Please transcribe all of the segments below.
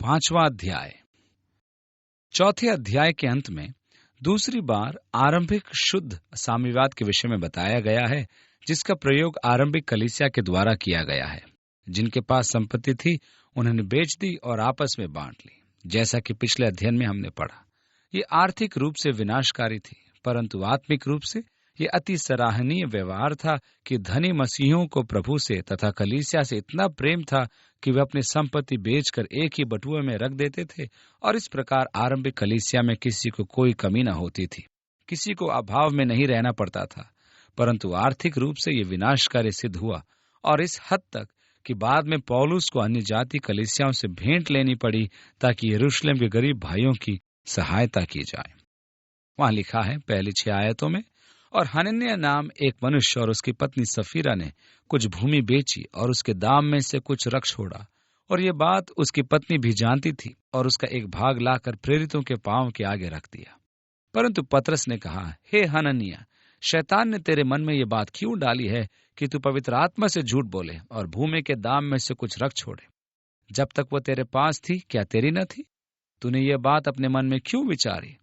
5वां अध्याय। चौथे अध्याय के अंत में दूसरी बार आरंभिक शुद्ध साम्यवाद के विषय में बताया गया है, जिसका प्रयोग आरंभिक कलीसिया के द्वारा किया गया है। जिनके पास संपत्ति थी उन्होंने बेच दी और आपस में बांट ली। जैसा कि पिछले अध्ययन में हमने पढ़ा, ये आर्थिक रूप से विनाशकारी थी, परंतु आत्मिक रूप से ये अति सराहनीय व्यवहार था कि धनी मसीहियों को प्रभु से तथा कलीसिया से इतना प्रेम था कि वे अपनी संपत्ति बेचकर एक ही बटुए में रख देते थे, और इस प्रकार आरंभिक कलीसिया में किसी को कोई कमी न होती थी, किसी को अभाव में नहीं रहना पड़ता था। परंतु आर्थिक रूप से ये विनाशकारी सिद्ध हुआ, और इस हद तक कि बाद में पौलुस को अन्य जाति कलीसियाओं से भेंट लेनी पड़ी ताकि यरूशलेम के गरीब भाइयों की सहायता की जाए। वहां लिखा है पहली 6 आयतों में, और हनन्याह नाम एक मनुष्य और उसकी पत्नी सफीरा ने कुछ भूमि बेची और उसके दाम में से कुछ रख छोड़ा, और ये बात उसकी पत्नी भी जानती थी, और उसका एक भाग लाकर प्रेरितों के पांव के आगे रख दिया। परंतु पतरस ने कहा, हे हनन्याह, शैतान ने तेरे मन में ये बात क्यों डाली है कि तू पवित्र आत्मा से झूठ बोले और भूमि के दाम में से कुछ रख छोड़े? जब तक वो तेरे पास थी, क्या तेरी न थी? तूने ये बात अपने मन में क्यों विचारी?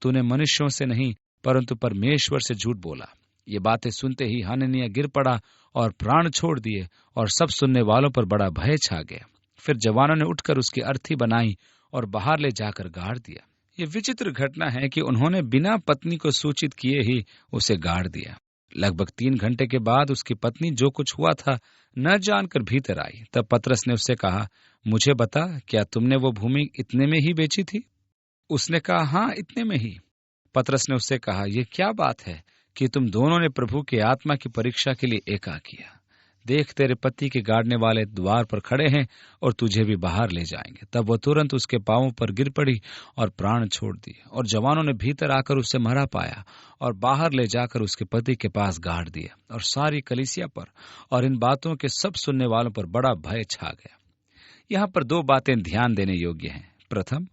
तूने मनुष्यों से नहीं परंतु परमेश्वर से झूठ बोला। ये बातें सुनते ही हनन्याह गिर पड़ा और प्राण छोड़ दिए, और सब सुनने वालों पर बड़ा भय छा गया। फिर जवानों ने उठकर उसकी अर्थी बनाई और बाहर ले जाकर गाड़ दिया। ये विचित्र घटना है कि उन्होंने बिना पत्नी को सूचित किए ही उसे गाड़ दिया। लगभग 3 घंटे के बाद उसकी पत्नी जो कुछ हुआ था न जानकर भीतर आई। तब पतरस ने उससे कहा, मुझे बता, क्या तुमने वो भूमि इतने में ही बेची थी? उसने कहा, हाँ, इतने में ही। पतरस ने उससे कहा, ये क्या बात है कि तुम दोनों ने प्रभु के आत्मा की परीक्षा के लिए एका किया? देख, तेरे पति के गाड़ने वाले द्वार पर खड़े हैं और तुझे भी बाहर ले जाएंगे। तब वो तुरंत उसके पांवों पर गिर पड़ी और प्राण छोड़ दिए, और जवानों ने भीतर आकर उसे मरा पाया और बाहर ले जाकर उसके पति के पास गाड़ दिया, और सारी कलीसिया पर और इन बातों के सब सुनने वालों पर बड़ा भय छा गया। यहाँ पर 2 बातें ध्यान देने योग्य हैं। प्रथम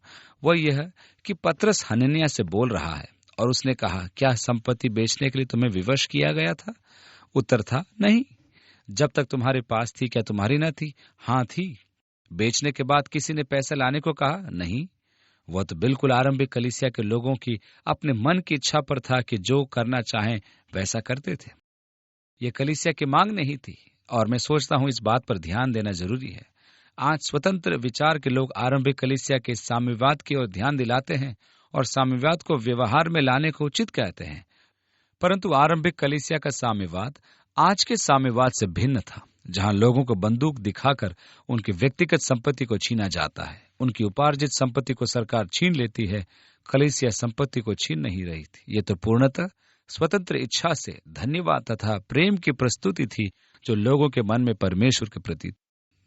वह यह कि पतरस हनन्याह से बोल रहा है, और उसने कहा, क्या संपत्ति बेचने के लिए तुम्हें विवश किया गया था? उत्तर था, नहीं। जब तक तुम्हारे पास थी, क्या तुम्हारी न थी? हाँ, थी। बेचने के बाद किसी ने पैसा लाने को कहा? नहीं। वह तो बिल्कुल आरंभिक कलीसिया के लोगों की अपने मन की इच्छा पर था कि जो करना चाहें वैसा करते थे। ये कलीसिया की मांग नहीं थी, और मैं सोचता हूं इस बात पर ध्यान देना जरूरी है। आज स्वतंत्र विचार के लोग आरंभिक कलीसिया के साम्यवाद की ओर ध्यान दिलाते हैं और साम्यवाद को व्यवहार में लाने को उचित कहते हैं, परंतु आरंभिक कलीसिया का साम्यवाद आज के साम्यवाद से भिन्न था, जहां लोगों को बंदूक दिखाकर उनकी व्यक्तिगत संपत्ति को छीना जाता है। उनकी उपार्जित संपत्ति को सरकार छीन लेती है। कलीसिया संपत्ति को छीन नहीं रही थी। ये तो पूर्णतः स्वतंत्र इच्छा से धन्यवाद तथा प्रेम की प्रस्तुति थी जो लोगों के मन में परमेश्वर के प्रति।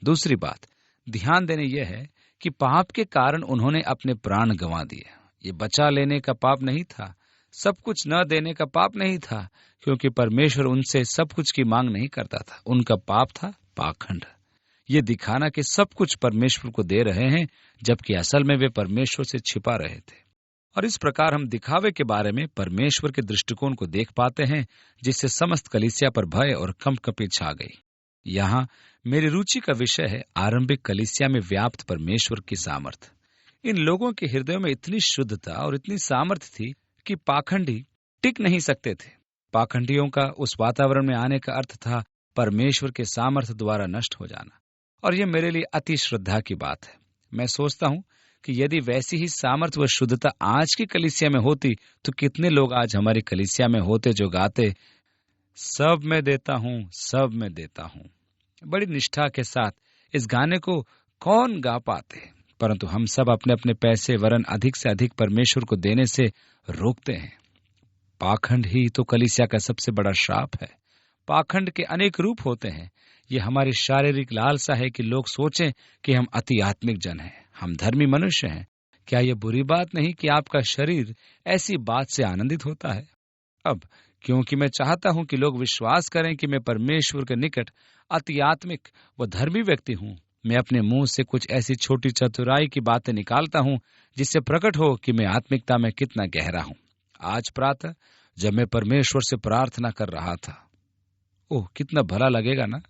दूसरी बात ध्यान देने यह है कि पाप के कारण उन्होंने अपने प्राण गंवा दिए। ये बचा लेने का पाप नहीं था, सब कुछ न देने का पाप नहीं था, क्योंकि परमेश्वर उनसे सब कुछ की मांग नहीं करता था। उनका पाप था पाखंड, ये दिखाना कि सब कुछ परमेश्वर को दे रहे हैं, जबकि असल में वे परमेश्वर से छिपा रहे थे। और इस प्रकार हम दिखावे के बारे में परमेश्वर के दृष्टिकोण को देख पाते हैं, जिससे समस्त कलीसिया पर भय और कंपकपी छा गई। यहाँ मेरी रुचि का विषय है आरंभिक कलीसिया में व्याप्त परमेश्वर की सामर्थ। इन लोगों के हृदयों में इतनी शुद्धता और इतनी सामर्थ थी कि पाखंडी टिक नहीं सकते थे। पाखंडियों का उस वातावरण में आने का अर्थ था परमेश्वर के सामर्थ द्वारा नष्ट हो जाना, और यह मेरे लिए अति श्रद्धा की बात है। मैं सोचता हूं कि यदि वैसी ही सामर्थ व शुद्धता आज की कलीसिया में होती तो कितने लोग आज हमारी कलीसिया में होते जो गाते, सब मैं देता हूं, सब मैं देता हूं। बड़ी निष्ठा के साथ इस गाने को कौन गा पाते, परंतु हम सब अपने अपने पैसे वरन अधिक से अधिक परमेश्वर को देने से रोकते हैं। पाखंड ही तो कलीसिया का सबसे बड़ा श्राप है। पाखंड के अनेक रूप होते हैं। ये हमारी शारीरिक लालसा है कि लोग सोचें कि हम अति आत्मिक जन हैं, हम धर्मी मनुष्य हैं। क्या यह बुरी बात नहीं कि आपका शरीर ऐसी बात से आनंदित होता है? अब क्योंकि मैं चाहता हूं कि लोग विश्वास करें कि मैं परमेश्वर के निकट अति आत्मिक व धर्मी व्यक्ति हूं, मैं अपने मुंह से कुछ ऐसी छोटी चतुराई की बातें निकालता हूं जिससे प्रकट हो कि मैं आत्मिकता में कितना गहरा हूं। आज प्रातः जब मैं परमेश्वर से प्रार्थना कर रहा था, ओह कितना भला लगेगा ना,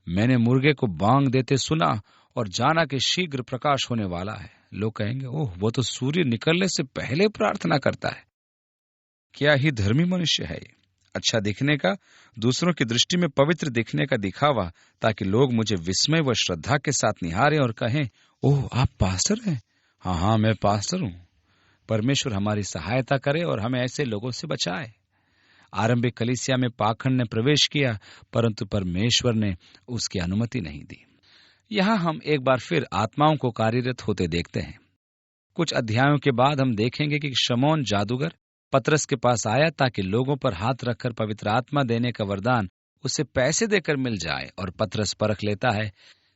मैंने मुर्गे को बांग देते सुना और जाना कि शीघ्र प्रकाश होने वाला है। लोग कहेंगे, ओह, वो तो सूर्य निकलने से पहले प्रार्थना करता है। क्या ही धर्मी मनुष्य है ये। अच्छा दिखने का, दूसरों की दृष्टि में पवित्र दिखने का दिखावा, ताकि लोग मुझे विस्मय व श्रद्धा के साथ निहारें और कहें, ओह, आप पास्टर हैं। हाँ हाँ, मैं पास्टर हूं। परमेश्वर हमारी सहायता करे और हमें ऐसे लोगों से बचाए। आरंभिक कलीसिया में पाखंड ने प्रवेश किया, परंतु परमेश्वर ने उसकी अनुमति नहीं दी। यहाँ हम एक बार फिर आत्माओं को कार्यरत होते देखते हैं। कुछ अध्यायों के बाद हम देखेंगे कि शमौन जादूगर पतरस के पास आया ताकि लोगों पर हाथ रखकर पवित्र आत्मा देने का वरदान उसे पैसे देकर मिल जाए, और पतरस परख लेता है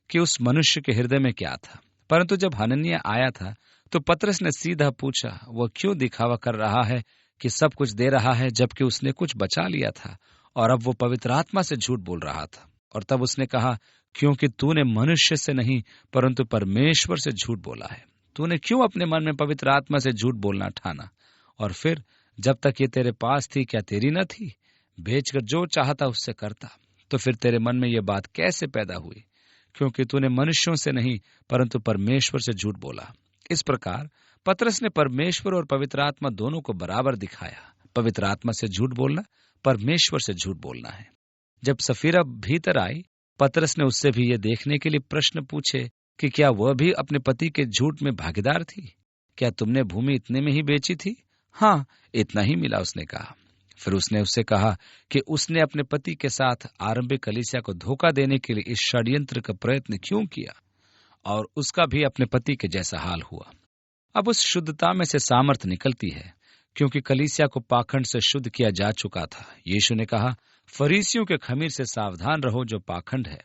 कि उस मनुष्य के हृदय में क्या था। परंतु जब हनन्याह आया था तो पतरस ने सीधा पूछा, वह क्यों दिखावा कर रहा है कि सब कुछ दे रहा है, जबकि उसने कुछ बचा लिया था और अब वो पवित्र आत्मा से झूठ बोल रहा था। और तब उसने कहा, क्योंकि तूने मनुष्य से नहीं परंतु परमेश्वर से झूठ बोला है। तूने क्यों अपने मन में पवित्र आत्मा से झूठ बोलना ठाना? और फिर जब तक ये तेरे पास थी, क्या तेरी न थी? बेचकर जो चाहता उससे करता। तो फिर तेरे मन में ये बात कैसे पैदा हुई? क्योंकि तूने मनुष्यों से नहीं परंतु परमेश्वर से झूठ बोला। इस प्रकार पतरस ने परमेश्वर और पवित्र आत्मा दोनों को बराबर दिखाया। पवित्र आत्मा से झूठ बोलना परमेश्वर से झूठ बोलना है। जब सफीरा भीतर आई, पतरस ने उससे भी ये देखने के लिए प्रश्न पूछे कि क्या वह भी अपने पति के झूठ में भागीदार थी। क्या तुमने भूमि इतने में ही बेची थी? हाँ, इतना ही मिला, उसने कहा। फिर उसने उससे कहा कि उसने अपने पति के साथ आरंभिक कलीसिया को धोखा देने के लिए इस षड्यंत्र का प्रयत्न क्यों किया, और उसका भी अपने पति के जैसा हाल हुआ। अब उस शुद्धता में से सामर्थ निकलती है, क्योंकि कलीसिया को पाखंड से शुद्ध किया जा चुका था। यीशु ने कहा, फरीसियों के खमीर से सावधान रहो जो पाखंड है।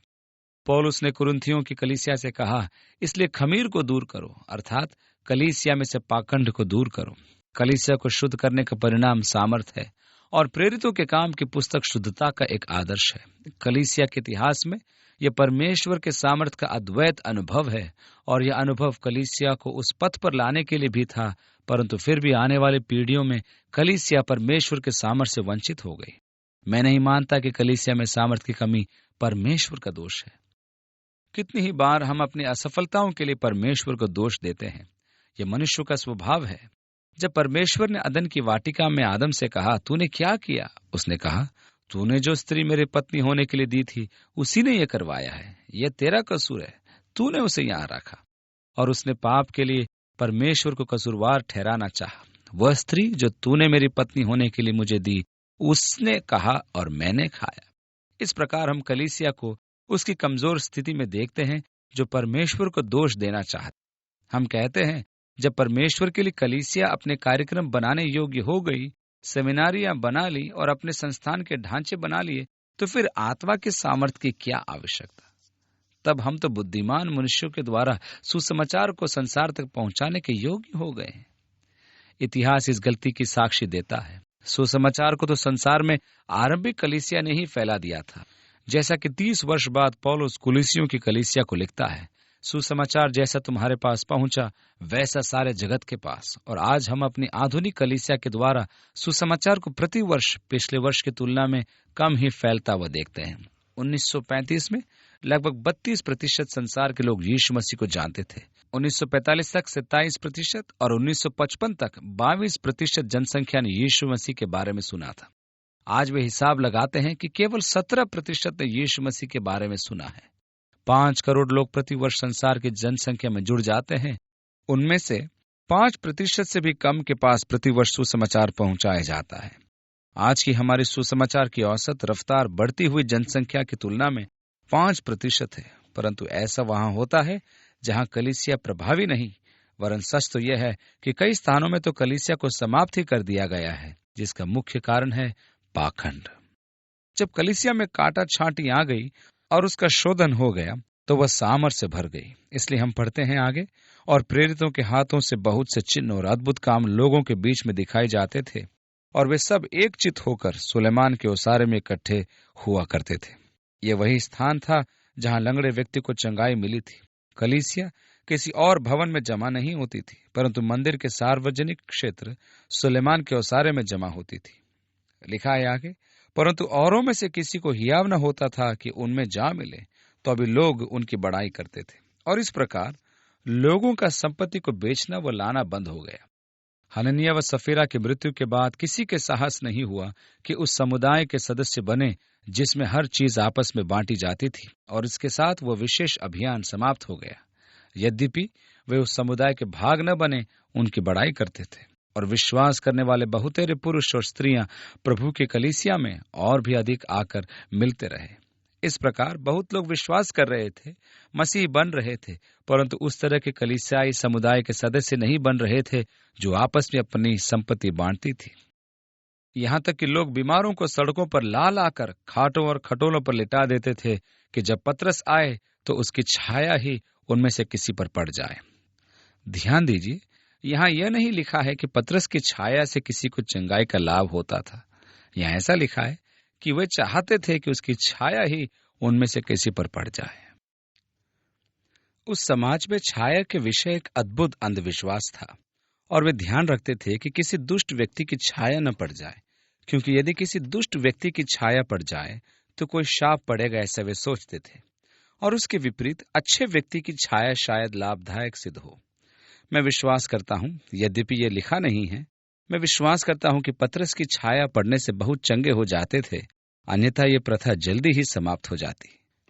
पौलुस ने कुरिन्थियों की कलीसिया से कहा, इसलिए खमीर को दूर करो, अर्थात कलीसिया में से पाखंड को दूर करो। कलीसिया को शुद्ध करने का परिणाम सामर्थ है, और प्रेरितों के काम की पुस्तक शुद्धता का एक आदर्श है। कलीसिया के इतिहास में यह परमेश्वर के सामर्थ का अद्वैत अनुभव है, और यह अनुभव कलीसिया को उस पथ पर लाने के लिए भी था। परंतु फिर भी आने वाली पीढ़ियों में कलीसिया परमेश्वर के सामर्थ से वंचित हो गई। मैं नहीं मानता कि कलीसिया में सामर्थ की कमी परमेश्वर का दोष है। कितनी ही बार हम अपनी असफलताओं के लिए परमेश्वर को दोष देते हैं। यह मनुष्य का स्वभाव है। जब परमेश्वर ने अदन की वाटिका में आदम से कहा, तूने क्या किया? उसने कहा, तूने जो स्त्री मेरी पत्नी होने के लिए दी थी उसी ने यह करवाया है। यह तेरा कसूर है, तूने उसे यहाँ रखा। और उसने पाप के लिए परमेश्वर को कसूरवार ठहराना चाहा। वह स्त्री जो तूने मेरी पत्नी होने के लिए मुझे दी, उसने कहा और मैंने खाया। इस प्रकार हम कलीसिया को उसकी कमजोर स्थिति में देखते हैं, जो परमेश्वर को दोष देना चाहते। हम कहते हैं, जब परमेश्वर के लिए कलीसिया अपने कार्यक्रम बनाने योग्य हो गई, सेमिनारियां बना ली और अपने संस्थान के ढांचे बना लिए, तो फिर आत्मा के सामर्थ्य की क्या आवश्यकता? तब हम तो बुद्धिमान मनुष्यों के द्वारा सुसमाचार को संसार तक पहुंचाने के योग्य हो गए। इतिहास इस गलती की साक्षी देता है। सुसमाचार को तो संसार में आरंभिक कलीसिया ने ही फैला दिया था। जैसा कि 30 वर्ष बाद पौलुस कुलिसियों की कलीसिया को लिखता है, सुसमाचार जैसा तुम्हारे पास पहुंचा वैसा सारे जगत के पास। और आज हम अपनी आधुनिक कलीसिया के द्वारा सुसमाचार को प्रति वर्ष पिछले वर्ष की तुलना में कम ही फैलता हुआ देखते हैं। 1935 में लगभग 32% संसार के लोग यीशु मसीह को जानते थे। 1945 तक 27% और 1955 तक 22% जनसंख्या ने यीशु मसीह के बारे में सुना था। आज वे हिसाब लगाते हैं कि केवल 17% ने यीशु मसीह के बारे में सुना है। 5 करोड़ लोग प्रति वर्ष संसार की जनसंख्या में जुड़ जाते हैं। उनमें से 5% से भी कम के पास प्रति वर्ष सुसमाचार पहुंचाया जाता है। आज की हमारी सुसमाचार की औसत रफ्तार बढ़ती हुई जनसंख्या की तुलना में 5% है। परंतु ऐसा वहां होता है जहां कलीसिया प्रभावी नहीं, वरन सच तो यह है कि कई स्थानों में तो कलीसिया को समाप्त ही कर दिया गया है, जिसका मुख्य कारण है पाखंड। जब कलीसिया में काटा छांटी आ गई और उसका शोधन हो गया, तो वह सामर्थ से भर गई। इसलिए हम पढ़ते हैं आगे, और प्रेरितों के हाथों से बहुत से चिन्ह और अद्भुत काम लोगों के बीच में दिखाए जाते थे, और वे सब एक चित होकर सुलेमान के ओसारे में इकट्ठे हुआ करते थे। यह वही स्थान था जहां लंगड़े व्यक्ति को चंगाई मिली थी। कलीसिया किसी और भवन में जमा नहीं होती थी, परंतु मंदिर के सार्वजनिक क्षेत्र सुलेमान के ओसारे में जमा होती थी। लिखा है आगे, परंतु औरों में से किसी को हियाव न होता था कि उनमें जा मिले, तो अभी लोग उनकी बड़ाई करते थे। और इस प्रकार लोगों का संपत्ति को बेचना व लाना बंद हो गया। हनन्याह व सफीरा की मृत्यु के बाद किसी के साहस नहीं हुआ कि उस समुदाय के सदस्य बने जिसमें हर चीज आपस में बांटी जाती थी, और इसके साथ वो विशेष अभियान समाप्त हो गया। यद्यपि वे उस समुदाय के भाग न बने, उनकी बड़ाई करते थे, और विश्वास करने वाले बहुतेरे पुरुष और स्त्रियां प्रभु की कलीसिया में और भी अधिक आकर मिलते रहे। इस प्रकार बहुत लोग विश्वास कर रहे थे, मसीह बन रहे थे, परंतु उस तरह के कलीसियाई समुदाय के सदस्य नहीं बन रहे थे जो आपस में अपनी संपत्ति बांटती थी। यहाँ तक कि लोग बीमारों को सड़कों पर ला लाकर खाटों और खटोलों पर लिटा देते थे कि जब पतरस आए तो उसकी छाया ही उनमें से किसी पर पड़ जाए। ध्यान दीजिए, यहाँ यह नहीं लिखा है कि पतरस की छाया से किसी को चंगाई का लाभ होता था। यहाँ ऐसा लिखा है कि वे चाहते थे कि उसकी छाया ही उनमें से किसी पर पड़ जाए। उस समाज में छाया के विषय एक अद्भुत अंधविश्वास था, और वे ध्यान रखते थे कि किसी दुष्ट व्यक्ति की छाया न पड़ जाए, क्योंकि यदि किसी दुष्ट व्यक्ति की छाया पड़ जाए तो कोई शाप पड़ेगा, ऐसा वे सोचते थे। और उसके विपरीत अच्छे व्यक्ति की छाया शायद लाभदायक सिद्ध हो। मैं विश्वास करता हूं, यद्यपि यह लिखा नहीं है, मैं विश्वास करता हूं कि पतरस की छाया पड़ने से बहुत चंगे हो जाते थे, अन्यथा ये प्रथा जल्दी ही समाप्त हो जाती।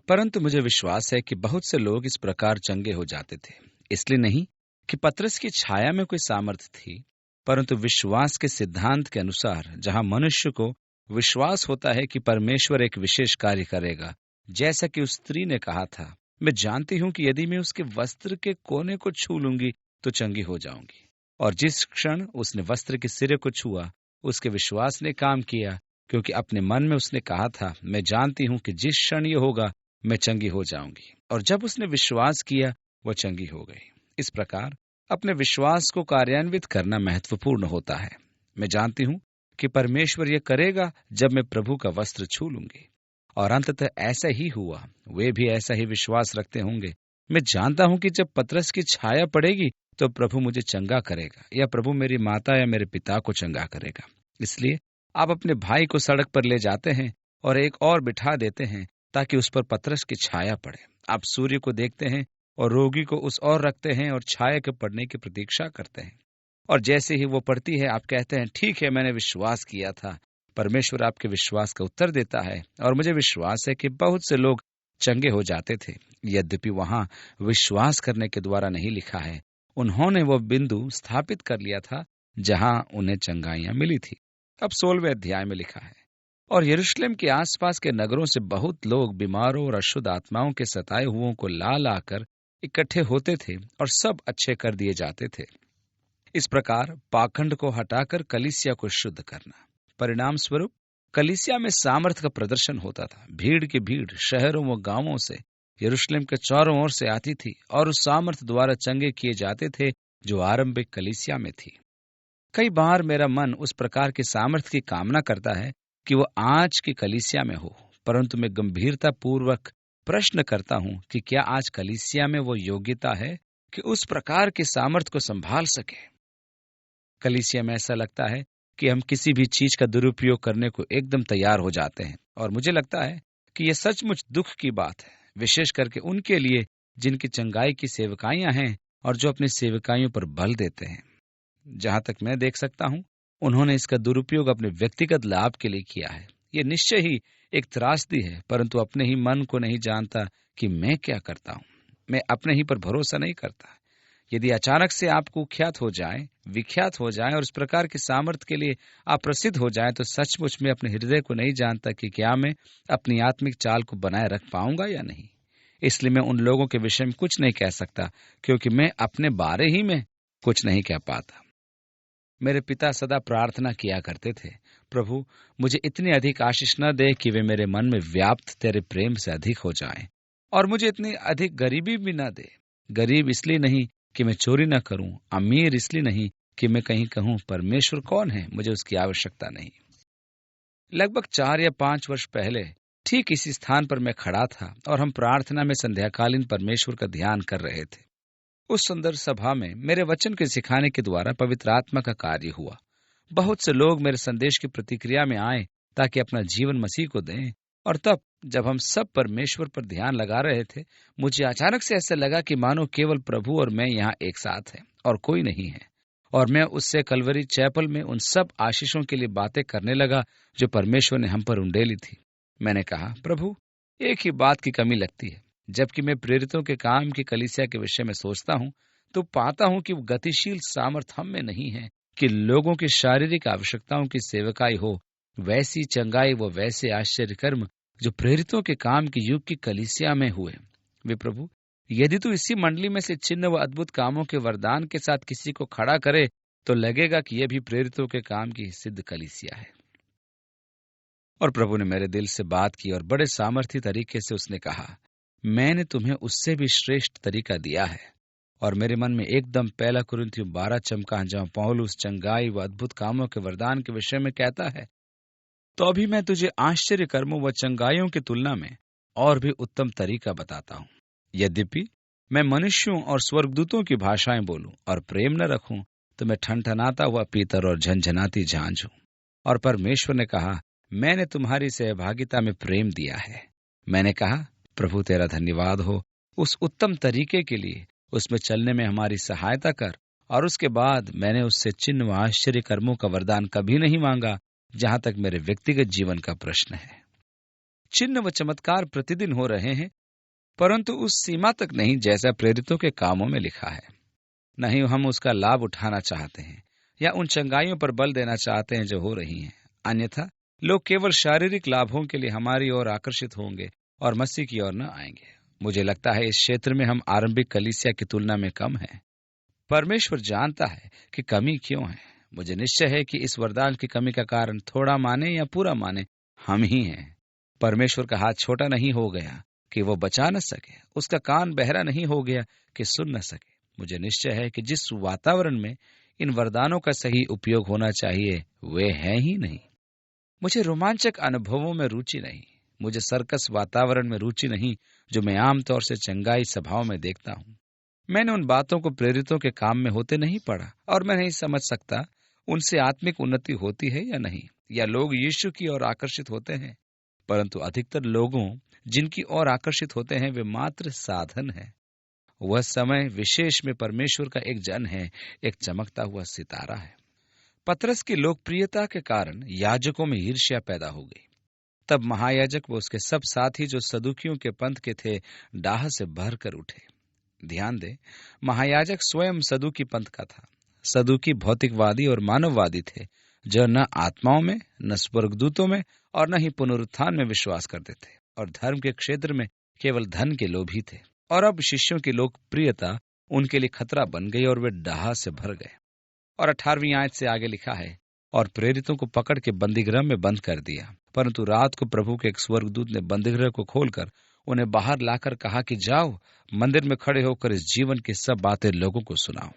परंतु मुझे विश्वास है कि बहुत से लोग इस प्रकार चंगे हो जाते थे, इसलिए नहीं कि पतरस की छाया में कोई सामर्थ्य थी, परंतु विश्वास के सिद्धांत के अनुसार, जहां मनुष्य को विश्वास होता है कि परमेश्वर एक विशेष कार्य करेगा। जैसा कि उस स्त्री ने कहा था, मैं जानती हूं कि यदि मैं उसके वस्त्र के कोने को छू लूंगी तो चंगी हो जाऊंगी। और जिस क्षण उसने वस्त्र के सिरे को छुआ, उसके विश्वास ने काम किया, क्योंकि अपने मन में उसने कहा था, मैं जानती हूं कि जिस क्षण ये होगा मैं चंगी हो जाऊंगी। और जब उसने विश्वास किया, वह चंगी हो गई। इस प्रकार अपने विश्वास को कार्यान्वित करना महत्वपूर्ण होता है। मैं जानती हूं कि परमेश्वर यह करेगा जब मैं प्रभु का वस्त्र छू लूंगी, और अंततः ऐसा ही हुआ। वे भी ऐसा ही विश्वास रखते होंगे। मैं जानता हूं कि जब पतरस की छाया पड़ेगी तो प्रभु मुझे चंगा करेगा, या प्रभु मेरी माता या मेरे पिता को चंगा करेगा। इसलिए आप अपने भाई को सड़क पर ले जाते हैं और एक और बिठा देते हैं ताकि उस पर पतरस की छाया पड़े। आप सूर्य को देखते हैं और रोगी को उस ओर रखते हैं और छाया के पड़ने की प्रतीक्षा करते हैं, और जैसे ही वो पड़ती है आप कहते हैं, ठीक है, मैंने विश्वास किया था। परमेश्वर आपके विश्वास का उत्तर देता है, और मुझे विश्वास है कि बहुत से लोग चंगे हो जाते थे। यद्यपि वहां विश्वास करने के द्वारा नहीं लिखा है, उन्होंने वो बिंदु स्थापित कर लिया था जहां उन्हें चंगाइयां मिली थी। अब 16वें अध्याय में लिखा है, और यरूशलेम के आसपास के नगरों से बहुत लोग बीमारों और अशुद्ध आत्माओं के सताए हुओं को ला लाकर इकट्ठे होते थे, और सब अच्छे कर दिए जाते थे। इस प्रकार पाखंड को हटाकर कलीसिया को शुद्ध करना। परिणाम स्वरूप कलीसिया में सामर्थ्य का प्रदर्शन होता था। भीड़ की भीड़ शहरों व गांवों से यरूशलेम के चारों ओर से आती थी, और उस सामर्थ्य द्वारा चंगे किए जाते थे जो आरंभिक कलीसिया में थी। कई बार मेरा मन उस प्रकार की सामर्थ्य की कामना करता है कि वो आज की कलीसिया में हो, परंतु मैं गंभीरता पूर्वक प्रश्न करता हूं कि क्या आज कलीसिया में वो योग्यता है कि उस प्रकार की सामर्थ्य को संभाल सके। कलीसिया में ऐसा लगता है कि हम किसी भी चीज का दुरुपयोग करने को एकदम तैयार हो जाते हैं, और मुझे लगता है कि यह सचमुच दुख की बात है, विशेष करके उनके लिए जिनकी चंगाई की सेवकाइयां हैं और जो अपनी सेवकाइयों पर बल देते हैं। जहां तक मैं देख सकता हूं, उन्होंने इसका दुरुपयोग अपने व्यक्तिगत लाभ के लिए किया है। यह निश्चय ही एक त्रासदी है, परंतु अपने ही मन को नहीं जानता कि मैं क्या करता हूं। मैं अपने ही पर भरोसा नहीं करता। यदि अचानक से आप कुख्यात हो जाए, विख्यात हो जाए और इस प्रकार की सामर्थ्य के लिए आप प्रसिद्ध हो जाए, तो सचमुच में अपने हृदय को नहीं जानता कि क्या मैं अपनी आत्मिक चाल को बनाए रख पाऊंगा या नहीं। इसलिए मैं उन लोगों के विषय में कुछ नहीं कह सकता, क्योंकि मैं अपने बारे ही में कुछ नहीं कह पाता। मेरे पिता सदा प्रार्थना किया करते थे, प्रभु मुझे इतनी अधिक आशीष न दे कि वे मेरे मन में व्याप्त तेरे प्रेम से अधिक हो जाएं, और मुझे इतनी अधिक गरीबी भी न दे। गरीब इसलिए नहीं कि मैं चोरी न करूं, अमीर इसलिए नहीं कि मैं कहीं कहूं परमेश्वर कौन है, मुझे उसकी आवश्यकता नहीं। लगभग 4 या 5 वर्ष पहले ठीक इसी स्थान पर मैं खड़ा था, और हम प्रार्थना में संध्याकालीन परमेश्वर का ध्यान कर रहे थे। उस सुंदर सभा में मेरे वचन के सिखाने के द्वारा पवित्र आत्मा का कार्य हुआ। बहुत से लोग मेरे संदेश की प्रतिक्रिया में आए ताकि अपना जीवन मसीह को दें, और तब जब हम सब परमेश्वर पर ध्यान लगा रहे थे, मुझे अचानक से ऐसा लगा कि मानो केवल प्रभु और मैं यहाँ एक साथ हैं और कोई नहीं है। और मैं उससे कलवरी चैपल में उन सब आशीषों के लिए बातें करने लगा जो परमेश्वर ने हम पर उंडेली थी। मैंने कहा, प्रभु, एक ही बात की कमी लगती है। जबकि मैं प्रेरितों के काम की कलीसिया के विषय में सोचता हूँ तो पाता हूँ कि वो गतिशील सामर्थ हम में नहीं है कि लोगों की शारीरिक आवश्यकताओं की सेवकाई हो, वैसी चंगाई व वैसे आश्चर्य कर्म जो प्रेरितों के काम के युग की कलीसिया में हुए। वे प्रभु, यदि तू इसी मंडली में से चिन्ह व अद्भुत कामों के वरदान के साथ किसी को खड़ा करे तो लगेगा कि यह भी प्रेरितों के काम की सिद्ध कलीसिया है। और प्रभु ने मेरे दिल से बात की और बड़े सामर्थी तरीके से उसने कहा, मैंने तुम्हें उससे भी श्रेष्ठ तरीका दिया है। और मेरे मन में एकदम 1 कुरिन्थियों 12 चमका, जहाँ पौलुस चंगाई व अद्भुत कामों के वरदान के विषय में कहता है, तो अभी मैं तुझे आश्चर्य कर्मों व चंगाइयों की तुलना में और भी उत्तम तरीका बताता हूँ। यद्यपि मैं मनुष्यों और स्वर्गदूतों की भाषाएं बोलूं और प्रेम न रखूं तो मैं ठनठनाता हुआ पीतल और झनझनाती झांझ हूं। और परमेश्वर ने कहा, मैंने तुम्हारी सहभागिता में प्रेम दिया है। मैंने कहा, प्रभु तेरा धन्यवाद हो उस उत्तम तरीके के लिए, उसमें चलने में हमारी सहायता कर। और उसके बाद मैंने उससे चिन्ह व आश्चर्य कर्मों का वरदान कभी नहीं मांगा, जहां तक मेरे व्यक्तिगत जीवन का प्रश्न है। चिन्ह व चमत्कार प्रतिदिन हो रहे हैं, परंतु उस सीमा तक नहीं जैसा प्रेरितों के कामों में लिखा है। नहीं हम उसका लाभ उठाना चाहते हैं या उन चंगाइयों पर बल देना चाहते हैं जो हो रही हैं। अन्यथा लोग केवल शारीरिक लाभों के लिए हमारी ओर आकर्षित होंगे और मसीह की ओर न आएंगे। मुझे लगता है इस क्षेत्र में हम आरंभिक कलीसिया की तुलना में कम हैं। परमेश्वर जानता है कि कमी क्यों है। मुझे निश्चय है कि इस वरदान की कमी का कारण थोड़ा माने या पूरा माने हम ही हैं। परमेश्वर का हाथ छोटा नहीं हो गया कि वो बचा न सके, उसका कान बहरा नहीं हो गया कि सुन न सके। मुझे निश्चय है कि जिस वातावरण में इन वरदानों का सही उपयोग होना चाहिए वे है ही नहीं। मुझे रोमांचक अनुभवों में रुचि नहीं, मुझे सर्कस वातावरण में रुचि नहीं जो मैं आमतौर से चंगाई सभाओं में देखता हूँ। मैंने उन बातों को प्रेरितों के काम में होते नहीं पढ़ा और मैं नहीं समझ सकता उनसे आत्मिक उन्नति होती है या नहीं, या लोग यीशु की ओर आकर्षित होते हैं। परंतु अधिकतर लोगों जिनकी ओर आकर्षित होते हैं वे मात्र साधन है। वह समय विशेष में परमेश्वर का एक जन है, एक चमकता हुआ सितारा है। पतरस की लोकप्रियता के कारण याजकों में ईर्ष्या पैदा हो गई। तब महायाजक व उसके सब साथी जो सदुकियों के पंथ के थे डाह से भर कर उठे। ध्यान दे, महायाजक स्वयं सदुकी पंथ का था। सदुकी भौतिकवादी और मानववादी थे जो न आत्माओं में, न स्वर्गदूतों में और न ही पुनरुत्थान में विश्वास करते थे और धर्म के क्षेत्र में केवल धन के लोभी थे। और अब शिष्यों की लोकप्रियता उनके लिए खतरा बन गई और वे डाह से भर गए। और 18वीं आयत से आगे लिखा है, और प्रेरितों को पकड़ के बंदीगृह में बंद कर दिया। परंतु रात को प्रभु के एक स्वर्गदूत ने बंदीगृह को खोलकर उन्हें बाहर लाकर कहा कि जाओ, मंदिर में खड़े होकर इस जीवन की सब बातें लोगों को सुनाओ।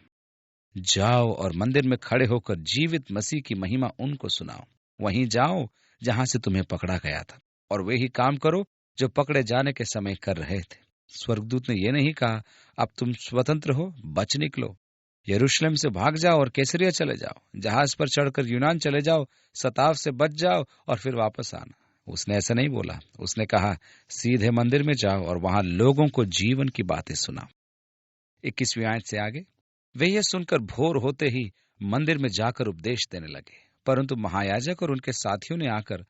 जाओ और मंदिर में खड़े होकर जीवित मसीह की महिमा उनको सुनाओ। वहीं जाओ जहां से तुम्हें पकड़ा गया था, और वे ही काम करो जो पकड़े जाने के समय कर रहे थे। स्वर्गदूत ने यह नहीं कहा, अब तुम स्वतंत्र हो, बच निकलो, यरूशलेम से भाग जाओ और कैसरिया चले जाओ, जहाज पर चढ़कर यूनान चले जाओ, सताव से बच जाओ और फिर वापस आना। उसने ऐसा नहीं बोला। उसने कहा, सीधे मंदिर में जाओ और वहां लोगों को जीवन की बातें सुनाओ। 21वीं आयत से आगे, वे यह सुनकर भोर होते ही मंदिर में जाकर उपदेश देने लगे। परंतु महायाजक और उनके साथियों ने आकर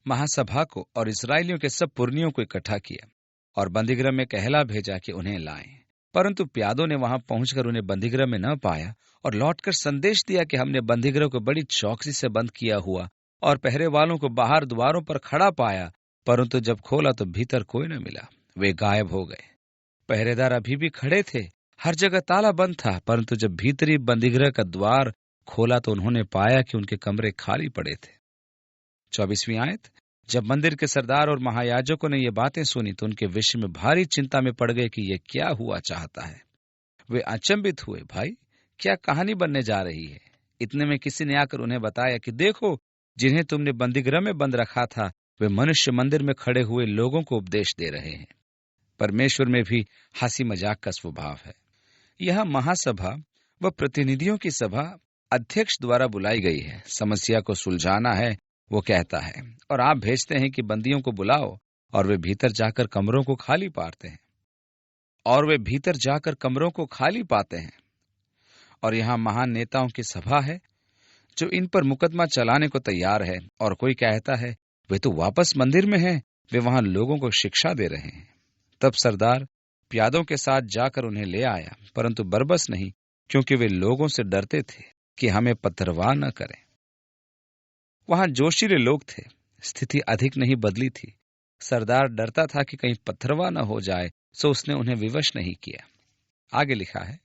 महासभा को और इस्राएलियों के सब पुरनियों को इकट्ठा किया और बंदीगृह में कहला भेजा कि उन्हें लाएं। परंतु प्यादों ने वहां पहुंचकर उन्हें बंदीगृह में न पाया और लौटकर संदेश दिया कि हमने बंदीगृह को बड़ी चौकसी से बंद किया हुआ और पहरे वालों को बाहर द्वारों पर खड़ा पाया, परंतु जब खोला तो भीतर कोई न मिला, वे गायब हो गए। पहरेदार अभी भी खड़े थे, हर जगह ताला बंद था, परंतु जब भीतरी बंदीगृह का द्वार खोला तो उन्होंने पाया कि उनके कमरे खाली पड़े थे। 24वीं आयत, जब मंदिर के सरदार और महायाजकों ने ये बातें सुनी तो उनके विषय में भारी चिंता में पड़ गए कि ये क्या हुआ चाहता है। वे अचंभित हुए, भाई क्या कहानी बनने जा रही है। इतने में किसी ने आकर उन्हें बताया कि देखो, जिन्हें तुमने बंदीगृह में बंद रखा था वे मनुष्य मंदिर में खड़े हुए लोगों को उपदेश दे रहे हैं। परमेश्वर में भी हंसी मजाक का स्वभाव है। यह महासभा व प्रतिनिधियों की सभा अध्यक्ष द्वारा बुलाई गई है। समस्या को सुलझाना है वो कहता है, और आप भेजते हैं कि बंदियों को बुलाओ, और वे भीतर जाकर कमरों को खाली पाते हैं। और यहाँ महान नेताओं की सभा है जो इन पर मुकदमा चलाने को तैयार है, और कोई कहता है वे तो वापस मंदिर में हैं, वे वहां लोगों को शिक्षा दे रहे हैं। तब सरदार प्यादों के साथ जाकर उन्हें ले आया, परंतु बरबस नहीं, क्योंकि वे लोगों से डरते थे कि हमें पथरवाह न करें। वहां जोशीले लोग थे, स्थिति अधिक नहीं बदली थी। सरदार डरता था कि कहीं पथरवाह न हो जाए, सो उसने उन्हें विवश नहीं किया। आगे लिखा है,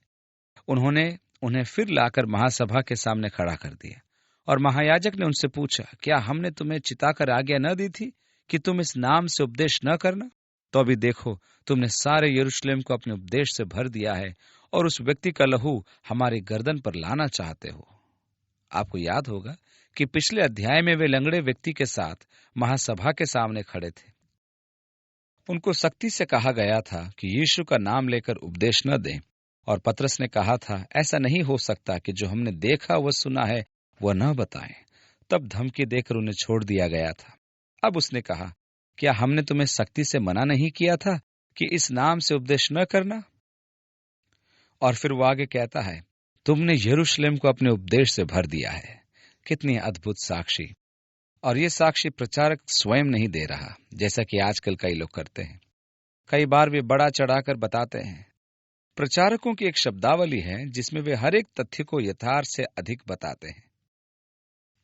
उन्होंने उन्हें फिर लाकर महासभा के सामने खड़ा कर दिया, और महायाजक ने उनसे पूछा, क्या हमने तुम्हें चिताकर आज्ञा न दी थी कि तुम इस नाम से उपदेश न करना? तो अभी देखो, तुमने सारे यरूशलेम को अपने उपदेश से भर दिया है, और उस व्यक्ति का लहू हमारी गर्दन पर लाना चाहते हो। आपको याद होगा कि पिछले अध्याय में वे लंगड़े व्यक्ति के साथ महासभा के सामने खड़े थे। उनको सख्ती से कहा गया था कि यीशु का नाम लेकर उपदेश न दें, और पतरस ने कहा था, ऐसा नहीं हो सकता कि जो हमने देखा व सुना है वह न बताएं। तब धमकी देकर उन्हें छोड़ दिया गया था। अब उसने कहा, क्या हमने तुम्हें सख्ती से मना नहीं किया था कि इस नाम से उपदेश न करना? और फिर वो आगे कहता है, तुमने यरूशलेम को अपने उपदेश से भर दिया है। कितनी अद्भुत साक्षी! और ये साक्षी प्रचारक स्वयं नहीं दे रहा, जैसा कि आजकल कई लोग करते हैं। कई बार वे बड़ा चढ़ाकर बताते हैं। प्रचारकों की एक शब्दावली है जिसमें वे हर एक तथ्य को यथार्थ से अधिक बताते हैं।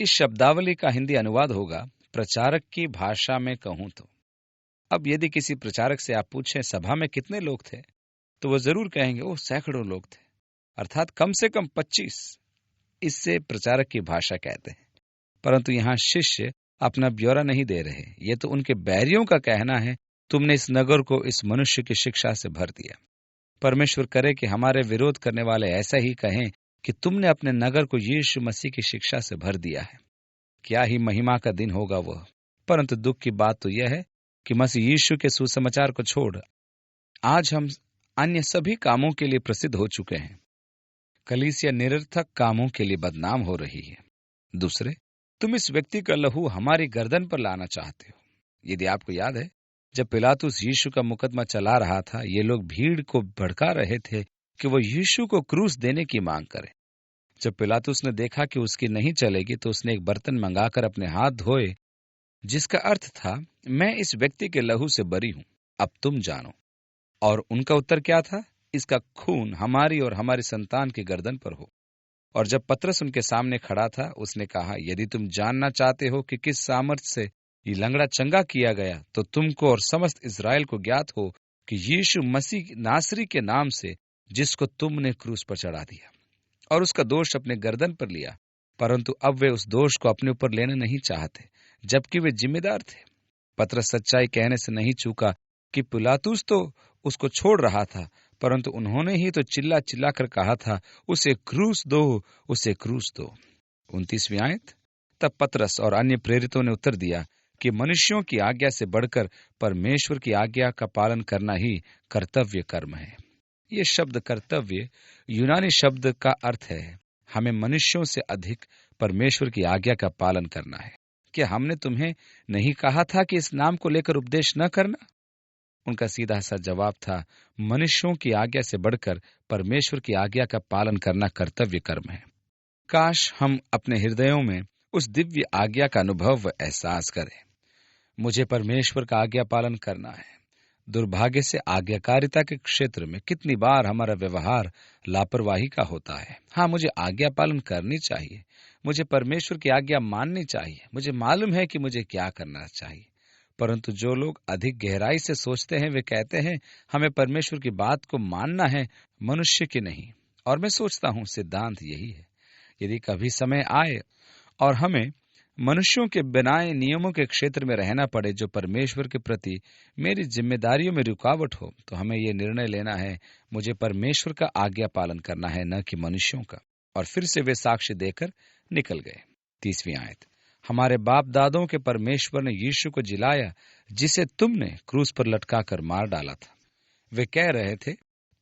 इस शब्दावली का हिंदी अनुवाद होगा, प्रचारक की भाषा में कहूं तो। अब यदि किसी प्रचारक से आप पूछें सभा में कितने लोग थे, तो वो जरूर कहेंगे, ओह सैकड़ों लोग थे, अर्थात कम से कम 25। इससे प्रचारक की भाषा कहते हैं। परंतु यहाँ शिष्य अपना ब्यौरा नहीं दे रहे। ये तो उनके बैरियों का कहना है, तुमने इस नगर को इस मनुष्य की शिक्षा से भर दिया। परमेश्वर करे कि हमारे विरोध करने वाले ऐसा ही कहें कि तुमने अपने नगर को यीशु मसीह की शिक्षा से भर दिया है। क्या ही महिमा का दिन होगा वह। परंतु दुख की बात तो यह है कि मसीह यीशु के सुसमाचार को छोड़ आज हम अन्य सभी कामों के लिए प्रसिद्ध हो चुके हैं। कलीसिया निरर्थक कामों के लिए बदनाम हो रही है। दूसरे, तुम इस व्यक्ति का लहू हमारी गर्दन पर लाना चाहते हो। यदि आपको याद है, जब पिलातुस यीशु का मुकदमा चला रहा था, ये लोग भीड़ को भड़का रहे थे कि वो यीशु को क्रूस देने की मांग करें। जब पिलातुस ने देखा कि उसकी नहीं चलेगी, तो उसने एक बर्तन मंगाकर अपने हाथ धोए, जिसका अर्थ था, मैं इस व्यक्ति के लहू से बरी हूं, अब तुम जानो। और उनका उत्तर क्या था? इसका खून हमारी और हमारी संतान की गर्दन पर हो। और जब पतरस उनके सामने खड़ा था, उसने कहा, यदि तुम जानना चाहते हो कि किस सामर्थ्य से ये लंगड़ा चंगा किया गया, तो तुमको और समस्त इज़राइल को ज्ञात हो कि यीशु मसीह नासरी के नाम से, जिसको तुमने क्रूस पर चढ़ा दिया और उसका दोष अपने गर्दन पर लिया, परंतु अब वे उस दोष को अपने ऊपर लेना नहीं चाहते, जबकि वे जिम्मेदार थे। पतरस सच्चाई कहने से नहीं चूका कि पिलातुस तो उसको छोड़ रहा था, परंतु उन्होंने ही तो चिल्ला चिल्ला कर कहा था, उसे क्रूस दो, उसे क्रूस दो। 29वीं आयत। तब पतरस और अन्य प्रेरितों ने उत्तर दिया कि मनुष्यों की आज्ञा से बढ़कर परमेश्वर की आज्ञा का पालन करना ही कर्तव्य कर्म है। ये शब्द कर्तव्य यूनानी शब्द का अर्थ है, हमें मनुष्यों से अधिक परमेश्वर की आज्ञा का पालन करना है। क्या हमने तुम्हें नहीं कहा था कि इस नाम को लेकर उपदेश न करना? उनका सीधा सा जवाब था, मनुष्यों की आज्ञा से बढ़कर परमेश्वर की आज्ञा का पालन करना कर्तव्य कर्म है। काश हम अपने हृदयों में उस दिव्य आज्ञा का अनुभव व एहसास करें। मुझे परमेश्वर का आज्ञा पालन करना है। दुर्भाग्य से आज्ञाकारिता के क्षेत्र में कितनी बार हमारा व्यवहार लापरवाही का होता है। हाँ, मुझे आज्ञा पालन करनी चाहिए, मुझे परमेश्वर की आज्ञा माननी चाहिए, मुझे मालूम है कि मुझे क्या करना चाहिए। परंतु जो लोग अधिक गहराई से सोचते हैं, वे कहते हैं हमें परमेश्वर की बात को मानना है, मनुष्य की नहीं। और मैं सोचता हूँ सिद्धांत यही है, यदि कभी समय आए और हमें मनुष्यों के बनाए नियमों के क्षेत्र में रहना पड़े जो परमेश्वर के प्रति मेरी जिम्मेदारियों में रुकावट हो, तो हमें ये निर्णय लेना है, मुझे परमेश्वर का आज्ञा पालन करना है, न कि मनुष्यों का। और फिर से वे साक्ष्य देकर निकल गए। 30वीं आयत। हमारे बाप दादों के परमेश्वर ने यीशु को जिलाया, जिसे तुमने क्रूस पर लटका कर मार डाला था। वे कह रहे थे,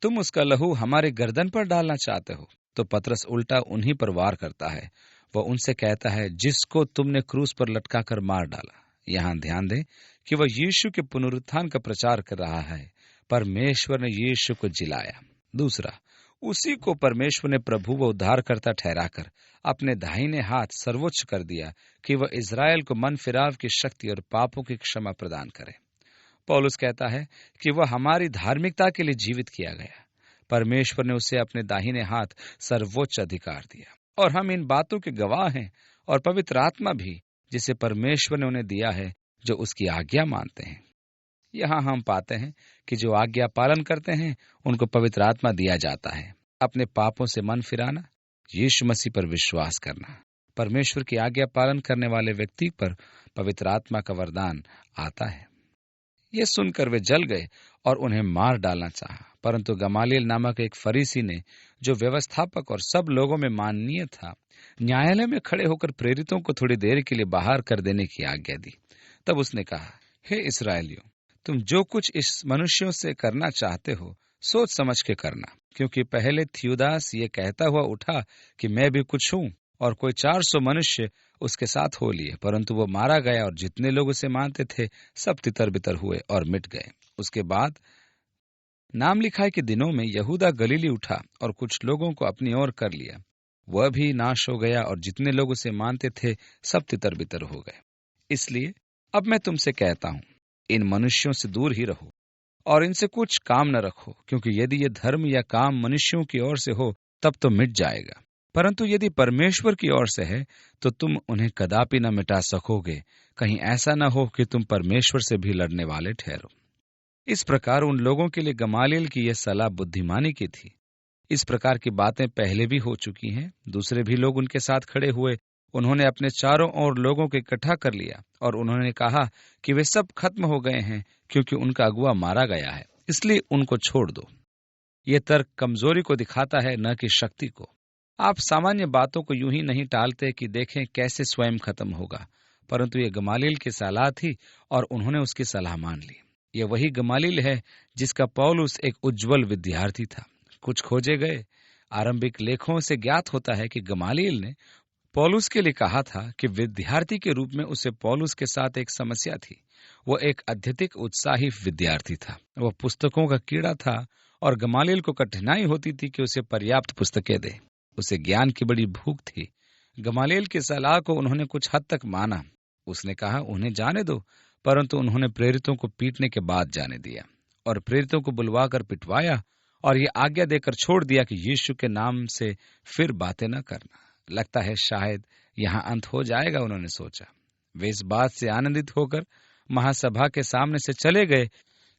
तुम उसका लहू हमारे गर्दन पर डालना चाहते हो। तो पतरस उल्टा उन्हीं पर वार करता है। वह उनसे कहता है, जिसको तुमने क्रूस पर लटकाकर मार डाला। यहाँ ध्यान दें कि वह यीशु के पुनरुत्थान का प्रचार कर रहा है। परमेश्वर ने यीशु को जिलाया। दूसरा, उसी को परमेश्वर ने प्रभु व उद्धारकर्ता ठहराकर अपने दाहिने हाथ सर्वोच्च कर दिया कि वह इज़राइल को मन फिराव की शक्ति और पापों की क्षमा प्रदान करे। पौलुस कहता है कि वह हमारी धार्मिकता के लिए जीवित किया गया। परमेश्वर ने उसे अपने दाहिने हाथ सर्वोच्च अधिकार दिया, और हम इन बातों के गवाह हैं, और पवित्र आत्मा भी जिसे परमेश्वर ने उन्हें दिया है जो उसकी आज्ञा मानते हैं। यहाँ हम पाते हैं कि जो आज्ञा पालन करते हैं उनको पवित्र आत्मा दिया जाता है। अपने पापों से मन फिराना, यीशु मसीह पर विश्वास करना, परमेश्वर की आज्ञा पालन करने वाले व्यक्ति पर पवित्र आत्मा का वरदान आता है। ये सुनकर वे जल गए और उन्हें मार डालना चाहा, परंतु गमालियल नामक एक फरीसी ने, जो व्यवस्थापक और सब लोगों में माननीय था, न्यायालय में खड़े होकर प्रेरितों को थोड़ी देर के लिए बाहर कर देने की आज्ञा दी। तब उसने कहा, हे इस्राएलियों, तुम जो कुछ इस मनुष्यों से करना चाहते हो सोच समझ के करना, क्योंकि पहले थियुदास ये कहता हुआ उठा कि मैं भी कुछ हूँ, और कोई 400 मनुष्य उसके साथ हो लिए, परंतु वो मारा गया, और जितने लोग उसे मानते थे सब तितर बितर हुए और मिट गए। उसके बाद नाम लिखाई के दिनों में यहूदा गलीली उठा और कुछ लोगों को अपनी ओर कर लिया, वह भी नाश हो गया, और जितने लोग उसे मानते थे सब तितर बितर हो गए। इसलिए अब मैं तुमसे कहता हूँ, इन मनुष्यों से दूर ही रहो और इनसे कुछ काम न रखो, क्योंकि यदि ये धर्म या काम मनुष्यों की ओर से हो तब तो मिट जाएगा, परंतु यदि परमेश्वर की ओर से है तो तुम उन्हें कदापि न मिटा सकोगे। कहीं ऐसा न हो कि तुम परमेश्वर से भी लड़ने वाले ठहरो। इस प्रकार उन लोगों के लिए गमालियल की यह सलाह बुद्धिमानी की थी। इस प्रकार की बातें पहले भी हो चुकी हैं। दूसरे भी लोग उनके साथ खड़े हुए। उन्होंने अपने चारों ओर लोगों को इकट्ठा कर लिया और उन्होंने कहा कि वे सब खत्म हो गए हैं, क्योंकि उनका अगुआ मारा गया है, इसलिए उनको छोड़ दो। ये तर्क कमजोरी को दिखाता है, न कि शक्ति को। आप सामान्य बातों को यूं ही नहीं टालते कि देखें कैसे स्वयं खत्म होगा, परंतु ये गमालियल की सलाह थी और उन्होंने उसकी सलाह मान ली। ये वही गमालियल है जिसका पौलुस एक उज्जवल विद्यार्थी था। कुछ खोजे गए आरंभिक लेखों से ज्ञात होता है कि गमालियल ने पौलुस के लिए कहा था कि विद्यार्थी के रूप में उसे पौलुस के साथ एक समस्या थी। वो एक अत्यधिक उत्साही विद्यार्थी था। वह पुस्तकों का कीड़ा था और गमालियल को कठिनाई होती थी कि उसे पर्याप्त पुस्तकें दे। उसे ज्ञान की बड़ी भूख थी। गमालियल की सलाह को उन्होंने कुछ हद तक माना। उसने कहा उन्हें जाने दो, परंतु उन्होंने प्रेरितों को पीटने के बाद जाने दिया और प्रेरितों को बुलवाकर पिटवाया और ये आज्ञा देकर छोड़ दिया कि यीशु के नाम से फिर बातें न करना। लगता है शायद यहाँ अंत हो जाएगा, उन्होंने सोचा। वे इस बात से आनंदित होकर महासभा के सामने से चले गए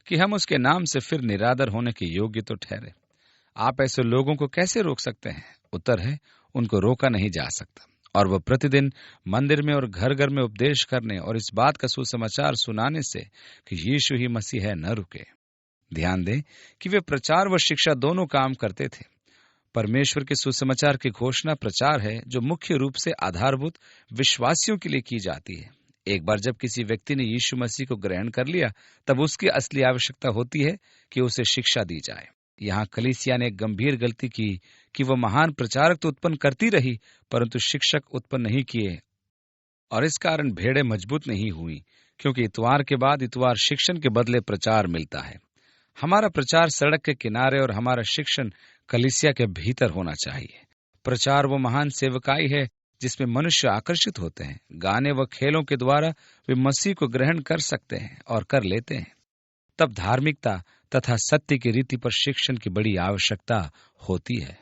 कि हम उसके नाम से फिर निरादर होने के योग्य तो ठहरे। आप ऐसे लोगों को कैसे रोक सकते हैं? उत्तर है, उनको रोका नहीं जा सकता। और वह प्रतिदिन मंदिर में और घर घर में उपदेश करने और इस बात का सुसमाचार सुनाने से कि यीशु ही मसीह है न रुके। ध्यान दें कि वे प्रचार व शिक्षा दोनों काम करते थे। परमेश्वर के सुसमाचार की घोषणा प्रचार है, जो मुख्य रूप से आधारभूत विश्वासियों के लिए की जाती है। एक बार जब किसी व्यक्ति ने यीशु मसीह को ग्रहण कर लिया, तब उसकी असली आवश्यकता होती है कि उसे शिक्षा दी जाए। यहाँ कलीसिया ने एक गंभीर गलती की कि वह महान प्रचारक तो उत्पन्न करती रही, परंतु शिक्षक उत्पन्न नहीं किए, और इस कारण भेड़ें मजबूत नहीं हुई, क्योंकि इतवार के बाद इतवार शिक्षण के बदले प्रचार मिलता है। हमारा प्रचार सड़क के किनारे और हमारा शिक्षण कलीसिया के भीतर होना चाहिए। प्रचार वो महान सेवकाई है जिसमें मनुष्य आकर्षित होते हैं। गाने व खेलों के द्वारा वे मसीह को ग्रहण कर सकते हैं और कर लेते हैं। तब धार्मिकता तथा सत्य की रीति पर शिक्षण की बड़ी आवश्यकता होती है।